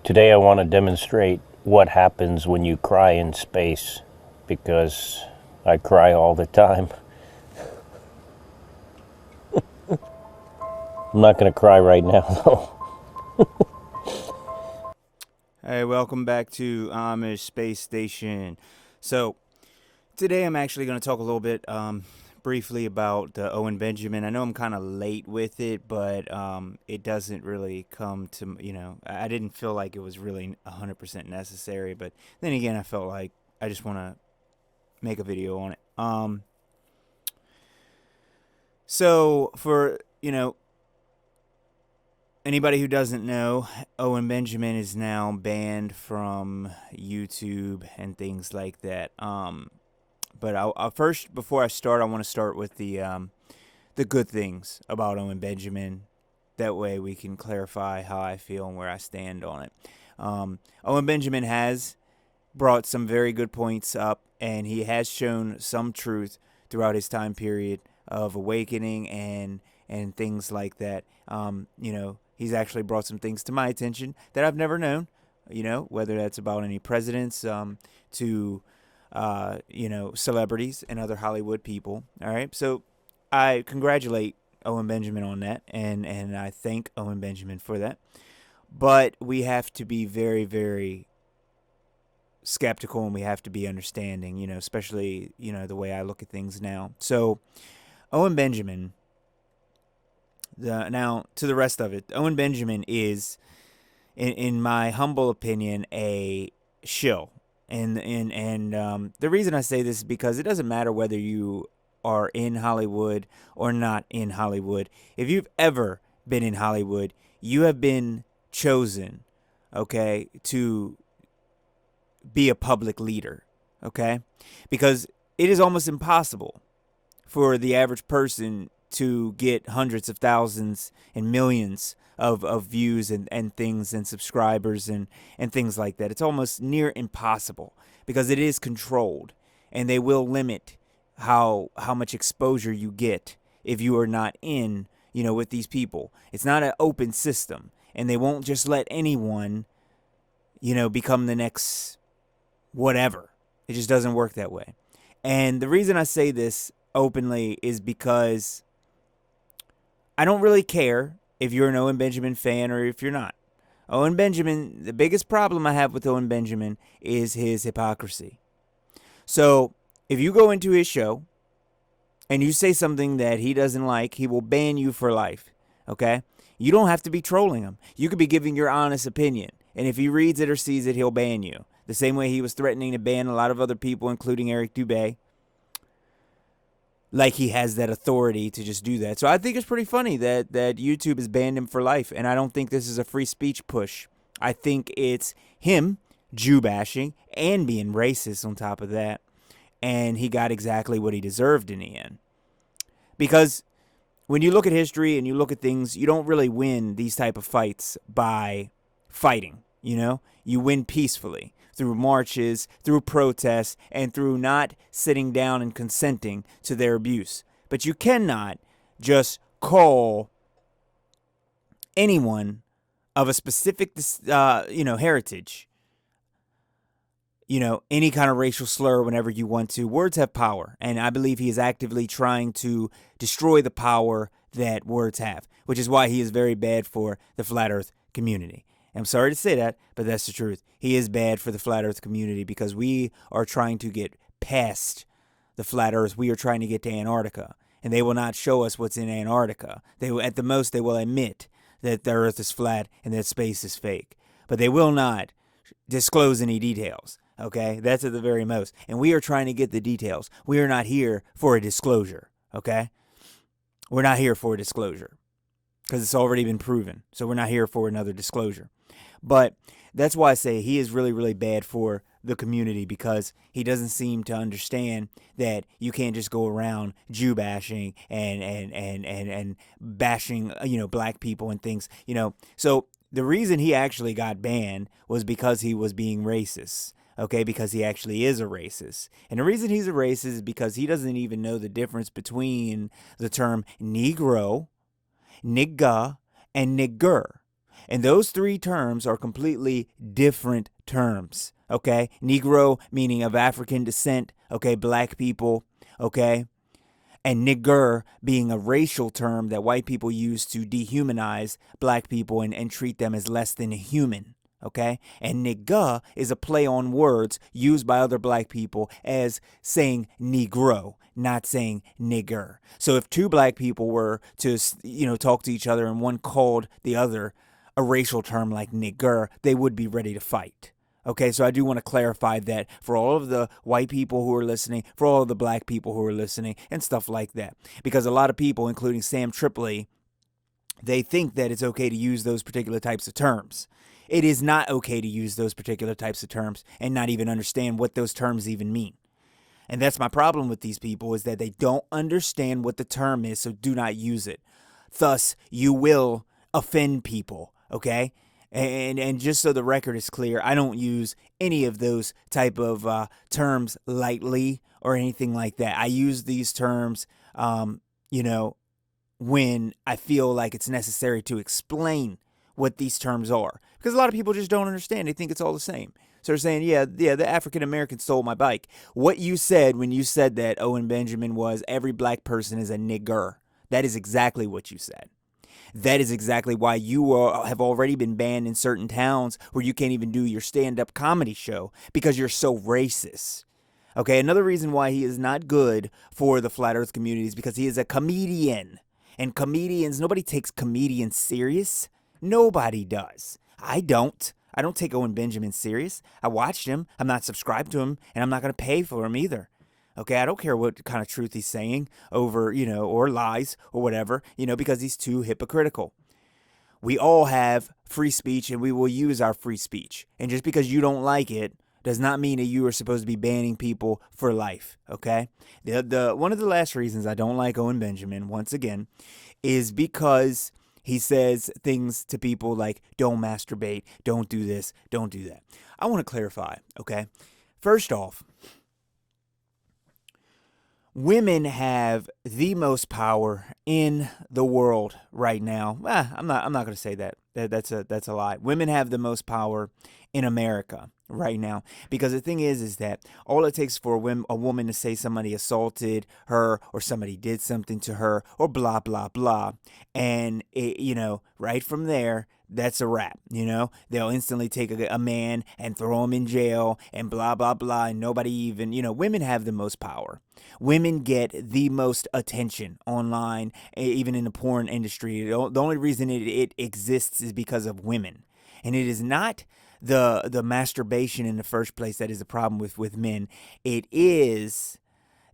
Today I want to demonstrate what happens when you cry in space, because I cry all the time. I'm not going to cry right now, though. Hey, welcome back to Amish Space Station. So, today I'm actually going to talk a little bit briefly about Owen Benjamin. I know I'm kind of late with it, but it doesn't really come to, I didn't feel like it was really 100% necessary. But then again, I felt like I just want to make a video on it. So, for, anybody who doesn't know, Owen Benjamin is now banned from YouTube and things like that. But I'll first, before I start, I want to start with the good things about Owen Benjamin. That way, we can clarify how I feel and where I stand on it. Owen Benjamin has brought some very good points up, and he has shown some truth throughout his time period of awakening and things like that. He's actually brought some things to my attention that I've never known, whether that's about any presidents to, celebrities and other Hollywood people. All right. So I congratulate Owen Benjamin on that, and I thank Owen Benjamin for that. But we have to be very, very skeptical, and we have to be understanding, especially, the way I look at things now. So Owen Benjamin, now to the rest of it, Owen Benjamin is, in my humble opinion, a shill. And the reason I say this is because it doesn't matter whether you are in Hollywood or not in Hollywood. If you've ever been in Hollywood, you have been chosen, okay, to be a public leader, okay? Because it is almost impossible for the average person to get hundreds of thousands and millions of views and things and subscribers and things like that. It's almost near impossible because it is controlled, and they will limit how much exposure you get if you are not in, with these people. It's not an open system, and they won't just let anyone, become the next whatever. It just doesn't work that way. And the reason I say this openly is because I don't really care if you're an Owen Benjamin fan or if you're not. Owen Benjamin, the biggest problem I have with Owen Benjamin is his hypocrisy. So if you go into his show and you say something that he doesn't like, he will ban you for life, okay? You don't have to be trolling him. You could be giving your honest opinion. And if he reads it or sees it, he'll ban you. The same way he was threatening to ban a lot of other people, including Eric Dubé. Like he has that authority to just do that. So I think it's pretty funny that YouTube has banned him for life. And I don't think this is a free speech push. I think it's him Jew bashing and being racist on top of that. And he got exactly what he deserved in the end. Because when you look at history and you look at things, you don't really win these type of fights by fighting, You win peacefully through marches, through protests, and through not sitting down and consenting to their abuse. But you cannot just call anyone of a specific, heritage, any kind of racial slur whenever you want to. Words have power, and I believe he is actively trying to destroy the power that words have, which is why he is very bad for the flat earth community. I'm sorry to say that, but that's the truth. He is bad for the flat earth community because we are trying to get past the flat earth. We are trying to get to Antarctica, and they will not show us what's in Antarctica. At the most, they will admit that the earth is flat and that space is fake, but they will not disclose any details. Okay, that's at the very most. And we are trying to get the details. We are not here for a disclosure. Okay, we're not here for a disclosure because it's already been proven. So we're not here for another disclosure. But that's why I say he is really, really bad for the community, because he doesn't seem to understand that you can't just go around Jew bashing and bashing, black people and things, So the reason he actually got banned was because he was being racist. Okay, because he actually is a racist. And the reason he's a racist is because he doesn't even know the difference between the term Negro, nigga, and nigger. And those three terms are completely different terms, okay? Negro, meaning of African descent, okay? Black people, okay? And nigger being a racial term that white people use to dehumanize black people and treat them as less than a human, okay? And nigga is a play on words used by other black people as saying negro, not saying nigger. So if two black people were to, talk to each other and one called the other a racial term like nigger, they would be ready to fight. Okay, so I do want to clarify that for all of the white people who are listening, for all of the black people who are listening, and stuff like that. Because a lot of people, including Sam Tripoli, they think that it's okay to use those particular types of terms. It is not okay to use those particular types of terms and not even understand what those terms even mean. And that's my problem with these people, is that they don't understand what the term is, so do not use it. Thus, you will offend people, okay? And just so the record is clear, I don't use any of those type of terms lightly or anything like that. I use these terms, when I feel like it's necessary to explain what these terms are. Because a lot of people just don't understand. They think it's all the same. So they're saying, yeah, the African American stole my bike. What you said when you said that, Owen Benjamin, was every black person is a nigger. That is exactly what you said. That is exactly why you have already been banned in certain towns where you can't even do your stand-up comedy show because you're so racist. Okay, another reason why he is not good for the flat earth community is because he is a comedian. And comedians, nobody takes comedians serious. Nobody does. I don't. I don't take Owen Benjamin serious. I watched him. I'm not subscribed to him, and I'm not going to pay for him either. Okay, I don't care what kind of truth he's saying over, or lies or whatever, because he's too hypocritical. We all have free speech, and we will use our free speech. And just because you don't like it does not mean that you are supposed to be banning people for life, okay? The one of the last reasons I don't like Owen Benjamin, once again, is because he says things to people like, don't masturbate, don't do this, don't do that. I want to clarify, okay? First off, women have the most power in the world right now. I'm not going to say that. That's a lie. Women have the most power in America right now, because the thing is that all it takes for a woman to say somebody assaulted her or somebody did something to her or blah blah blah, and right from there, that's a wrap. They'll instantly take a man and throw him in jail and blah blah blah, and nobody even, women have the most power. Women get the most attention online, even in the porn industry. The only reason it exists is because of women. And it is not the masturbation in the first place that is the problem with men. It is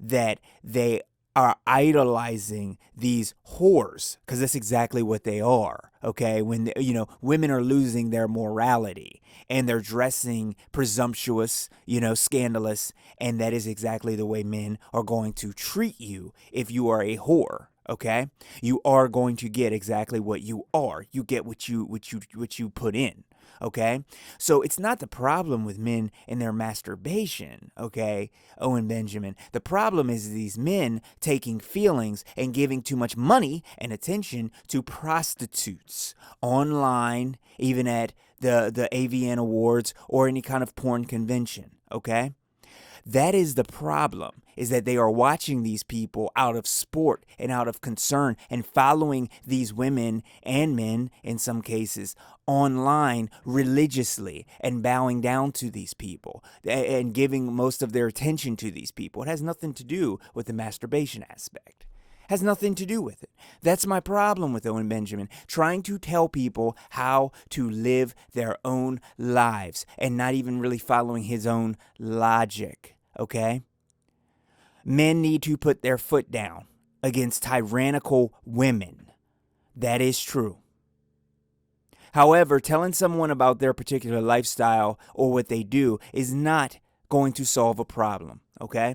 that they are idolizing these whores, because that's exactly what they are. Okay, when women are losing their morality and they're dressing presumptuous, scandalous, and that is exactly the way men are going to treat you if you are a whore. Okay, you are going to get exactly what you are. You get what you put in. Okay, so it's not the problem with men and their masturbation, okay, Owen Benjamin. The problem is these men taking feelings and giving too much money and attention to prostitutes online, even at the AVN Awards or any kind of porn convention, okay? That is the problem, is that they are watching these people out of sport and out of concern and following these women and men, in some cases, online religiously and bowing down to these people and giving most of their attention to these people. It has nothing to do with the masturbation aspect. Has nothing to do with it. That's my problem with Owen Benjamin, trying to tell people how to live their own lives and not even really following his own logic, okay? Men need to put their foot down against tyrannical women. That is true. However, telling someone about their particular lifestyle or what they do is not going to solve a problem, okay?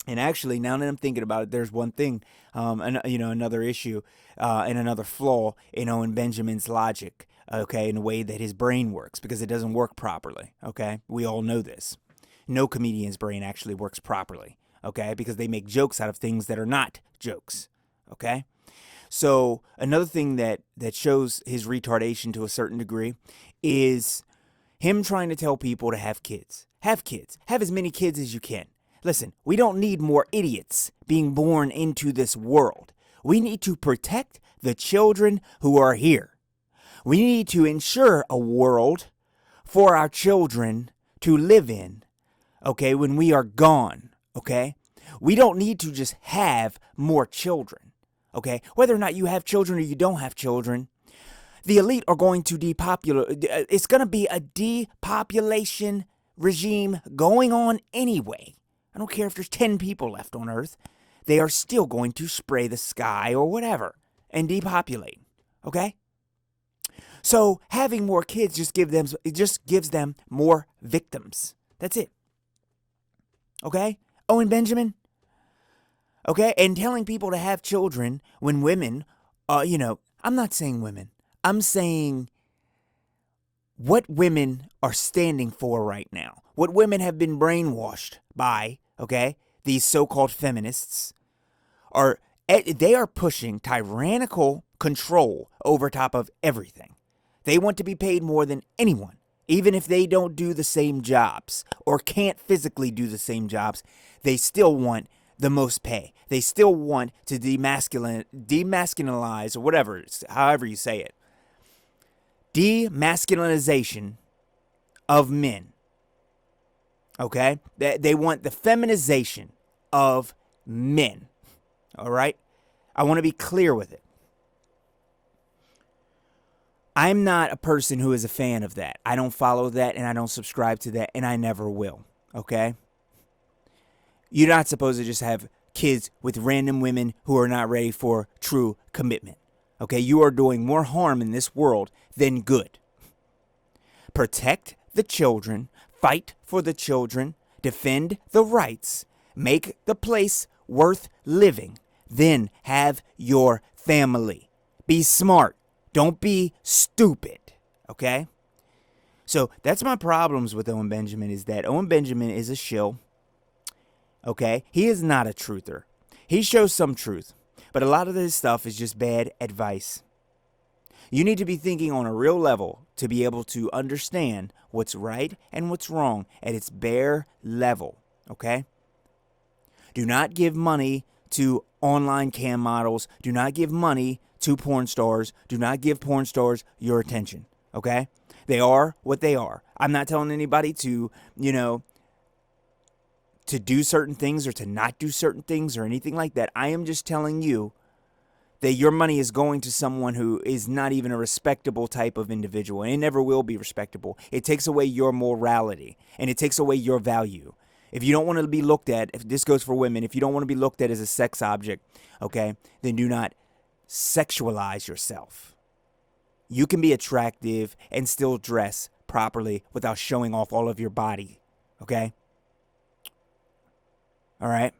And actually, now that I'm thinking about it, there's one thing, another issue and another flaw in Owen Benjamin's logic, okay, in the way that his brain works, because it doesn't work properly, okay? We all know this. No comedian's brain actually works properly, okay, because they make jokes out of things that are not jokes, okay? So another thing that shows his retardation to a certain degree is him trying to tell people to have kids. Have kids. Have as many kids as you can. Listen, we don't need more idiots being born into this world. We need to protect the children who are here. We need to ensure a world for our children to live in, okay, when we are gone, okay? We don't need to just have more children, okay? Whether or not you have children or you don't have children, the elite are going to depopulate. It's going to be a depopulation regime going on anyway. I don't care if there's 10 people left on Earth. They are still going to spray the sky or whatever and depopulate, okay? So having more kids just gives them more victims. That's it. Okay? Owen Benjamin. Okay? And telling people to have children when women, I'm not saying women. I'm saying what women are standing for right now. What women have been brainwashed by, okay? These so-called feminists they are pushing tyrannical control over top of everything. They want to be paid more than anyone, even if they don't do the same jobs or can't physically do the same jobs. They still want the most pay. They still want to demasculinize or whatever, however you say it. Demasculinization of men. Okay? They want the feminization of men. All right? I want to be clear with it. I'm not a person who is a fan of that. I don't follow that and I don't subscribe to that and I never will. Okay? You're not supposed to just have kids with random women who are not ready for true commitment. Okay? You are doing more harm in this world than good. Protect the children. Fight for the children. Defend the rights. Make the place worth living. Then have your family. Be smart. Don't be stupid, okay? So that's my problems with Owen Benjamin, is that Owen Benjamin is a shill, okay? He is not a truther. He shows some truth, but a lot of this stuff is just bad advice. You need to be thinking on a real level to be able to understand what's right and what's wrong at its bare level, okay? Do not give money to online cam models. Do not give money to porn stars. Do not give porn stars your attention, okay? They are what they are. I'm not telling anybody to, to do certain things or to not do certain things or anything like that. I am just telling you that your money is going to someone who is not even a respectable type of individual, and it never will be respectable. It takes away your morality, and it takes away your value. If you don't want to be looked at, if this goes for women, if you don't want to be looked at as a sex object, okay, then do not sexualize yourself. You can be attractive and still dress properly without showing off all of your body, okay? All right?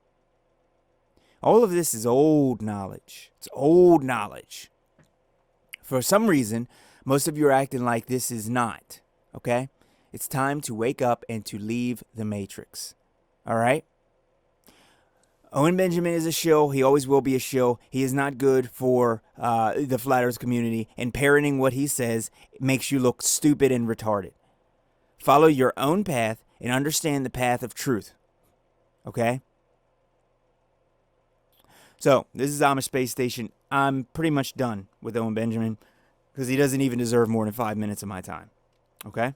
All of this is old knowledge. It's old knowledge. For some reason, most of you are acting like this is not, okay? It's time to wake up and to leave the matrix. All right? Owen Benjamin is a shill. He always will be a shill. He is not good for the flat earth community. And parroting what he says makes you look stupid and retarded. Follow your own path and understand the path of truth. Okay? So, this is Amish Space Station. I'm pretty much done with Owen Benjamin because he doesn't even deserve more than 5 minutes of my time. Okay?